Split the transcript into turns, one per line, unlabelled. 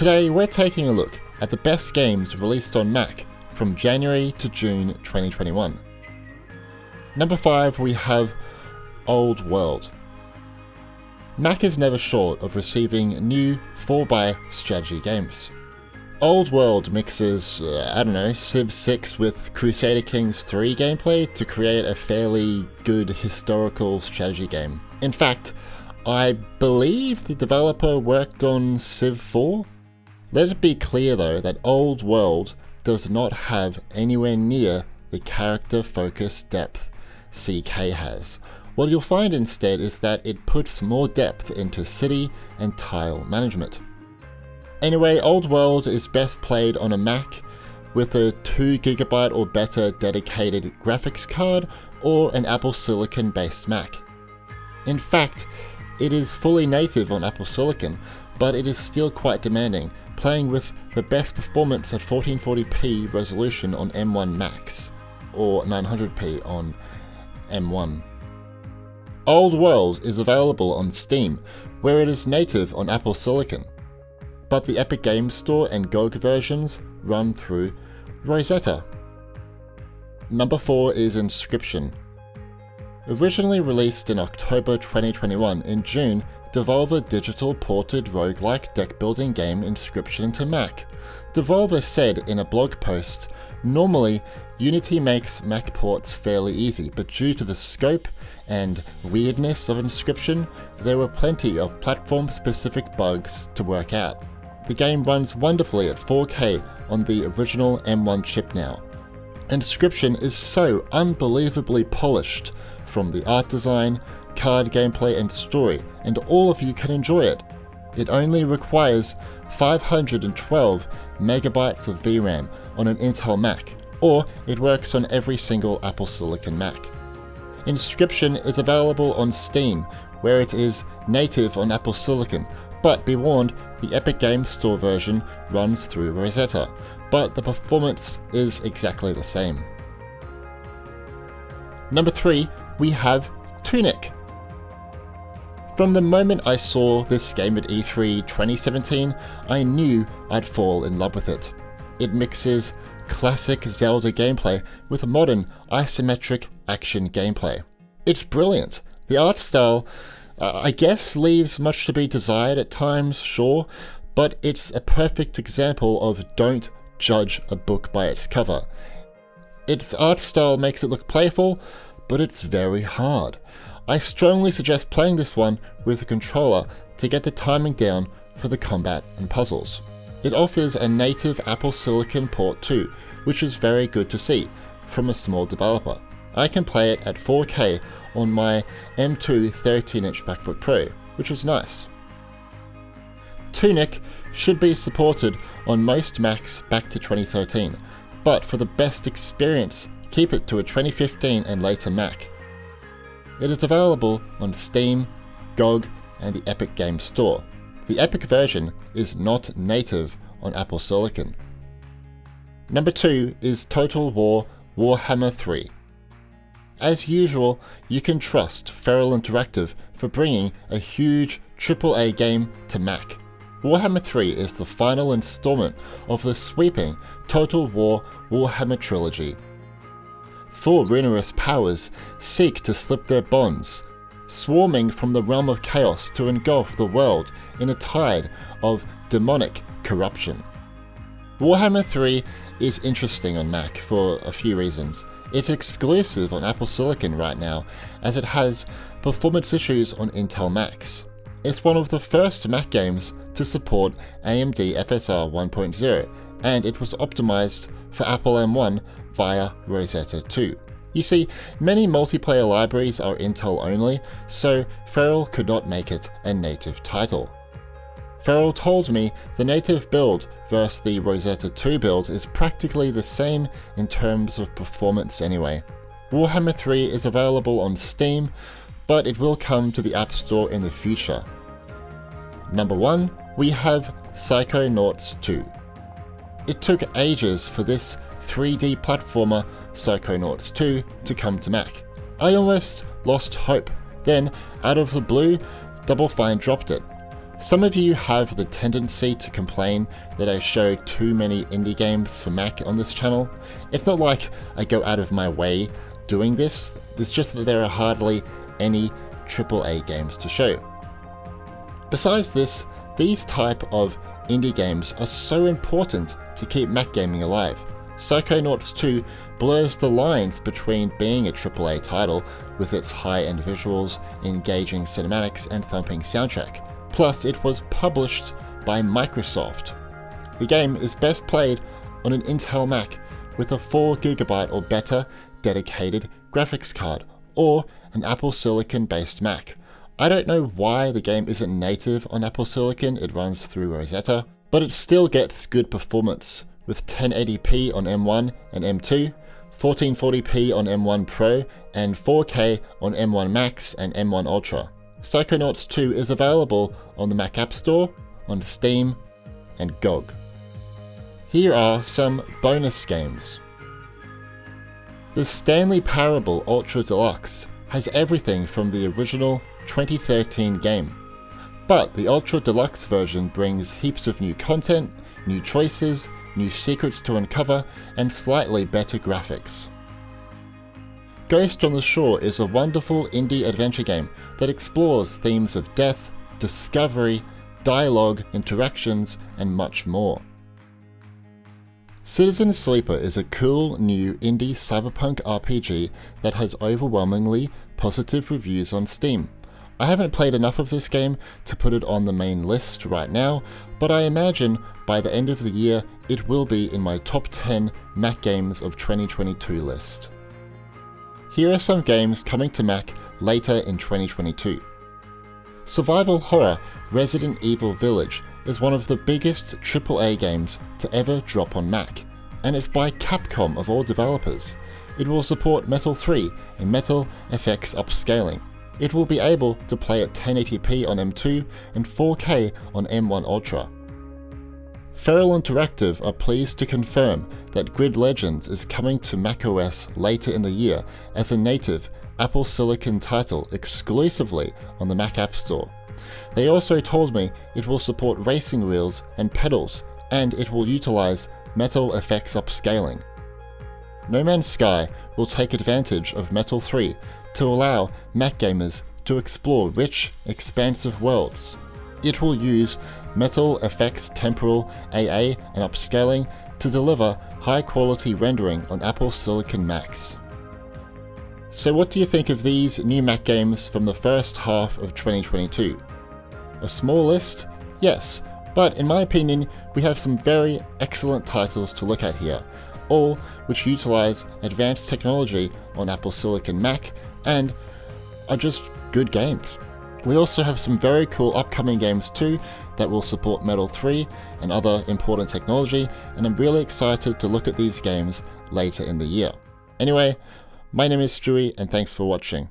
Today we're taking a look at the best games released on Mac from January to June 2021. Number 5, we have Old World. Mac is never short of receiving new 4x strategy games. Old World mixes, Civ 6 with Crusader Kings 3 gameplay to create a fairly good historical strategy game. In fact, I believe the developer worked on Civ 4? Let it be clear though that Old World does not have anywhere near the character-focused depth CK has. What you'll find instead is that it puts more depth into city and tile management. Anyway, Old World is best played on a Mac with a 2GB or better dedicated graphics card or an Apple Silicon based Mac. In fact, it is fully native on Apple Silicon, but it is still quite demanding, playing with the best performance at 1440p resolution on M1 Max, or 900p on M1. Old World is available on Steam, where it is native on Apple Silicon, but the Epic Games Store and GOG versions run through Rosetta. Number 4 is Inscryption. Originally released in October 2021, in June, Devolver Digital ported roguelike deck-building game Inscryption to Mac. Devolver said in a blog post, "Normally, Unity makes Mac ports fairly easy, but due to the scope and weirdness of Inscryption, there were plenty of platform-specific bugs to work out. The game runs wonderfully at 4K on the original M1 chip now. Inscryption is so unbelievably polished, from the art design, card gameplay and story, and all of you can enjoy it. It only requires 512 megabytes of VRAM on an Intel Mac, or it works on every single Apple Silicon Mac. Inscryption is available on Steam, where it is native on Apple Silicon, but be warned, the Epic Games Store version runs through Rosetta, but the performance is exactly the same. Number 3, we have TUNIC. From the moment I saw this game at E3 2017, I knew I'd fall in love with it. It mixes classic Zelda gameplay with modern isometric action gameplay. It's brilliant. The art style, I guess, leaves much to be desired at times, sure, but it's a perfect example of don't judge a book by its cover. Its art style makes it look playful, but it's very hard. I strongly suggest playing this one with a controller to get the timing down for the combat and puzzles. It offers a native Apple Silicon port too, which is very good to see from a small developer. I can play it at 4K on my M2 13-inch MacBook Pro, which is nice. TUNIC should be supported on most Macs back to 2013, but for the best experience, keep it to a 2015 and later Mac. It is available on Steam, GOG, and the Epic Games Store. The Epic version is not native on Apple Silicon. Number 2 is Total War WARHAMMER III. As usual, you can trust Feral Interactive for bringing a huge AAA game to Mac. WARHAMMER III is the final installment of the sweeping Total War WARHAMMER trilogy. Four ruinous powers seek to slip their bonds, swarming from the realm of chaos to engulf the world in a tide of demonic corruption. WARHAMMER III is interesting on Mac for a few reasons. It's exclusive on Apple Silicon right now, as it has performance issues on Intel Macs. It's one of the first Mac games to support AMD FSR 1.0, and it was optimized for Apple M1 via Rosetta 2. You see, many multiplayer libraries are Intel only, so Feral could not make it a native title. Feral told me the native build versus the Rosetta 2 build is practically the same in terms of performance anyway. WARHAMMER 3 is available on Steam, but it will come to the App Store in the future. Number 1, we have Psychonauts 2. It took ages for this 3D platformer Psychonauts 2 to come to Mac. I almost lost hope. Then, out of the blue, Double Fine dropped it. Some of you have the tendency to complain that I show too many indie games for Mac on this channel. It's not like I go out of my way doing this, it's just that there are hardly any AAA games to show. Besides this, these type of indie games are so important to keep Mac gaming alive. Psychonauts 2 blurs the lines between being a AAA title with its high-end visuals, engaging cinematics and thumping soundtrack. Plus, it was published by Microsoft. The game is best played on an Intel Mac with a 4GB or better dedicated graphics card, or an Apple Silicon based Mac. I don't know why the game isn't native on Apple Silicon, it runs through Rosetta, but it still gets good performance with 1080p on M1 and M2, 1440p on M1 Pro, and 4K on M1 Max and M1 Ultra. Psychonauts 2 is available on the Mac App Store, on Steam, and GOG. Here are some bonus games. The Stanley Parable Ultra Deluxe has everything from the original 2013 game, but the Ultra Deluxe version brings heaps of new content, new choices, new secrets to uncover, and slightly better graphics. Ghost on the Shore is a wonderful indie adventure game that explores themes of death, discovery, dialogue, interactions, and much more. Citizen Sleeper is a cool new indie cyberpunk RPG that has overwhelmingly positive reviews on Steam. I haven't played enough of this game to put it on the main list right now, but I imagine by the end of the year it will be in my top 10 Mac games of 2022 list. Here are some games coming to Mac later in 2022. Survival horror Resident Evil Village is one of the biggest AAA games to ever drop on Mac, and it's by Capcom of all developers. It will support Metal 3 and Metal FX upscaling. It will be able to play at 1080p on M2 and 4K on M1 Ultra. Feral Interactive are pleased to confirm that Grid Legends is coming to macOS later in the year as a native Apple Silicon title exclusively on the Mac App Store. They also told me it will support racing wheels and pedals, and it will utilize Metal FX upscaling. No Man's Sky will take advantage of Metal 3 to allow Mac gamers to explore rich, expansive worlds. It will use Metal FX temporal AA and upscaling to deliver high-quality rendering on Apple Silicon Macs. So what do you think of these new Mac games from the first half of 2022? A small list? Yes, but in my opinion, we have some very excellent titles to look at here, all which utilize advanced technology on Apple Silicon Mac and are just good games. We also have some very cool upcoming games too that will support Metal 3 and other important technology, and I'm really excited to look at these games later in the year. Anyway, my name is Stewie and thanks for watching.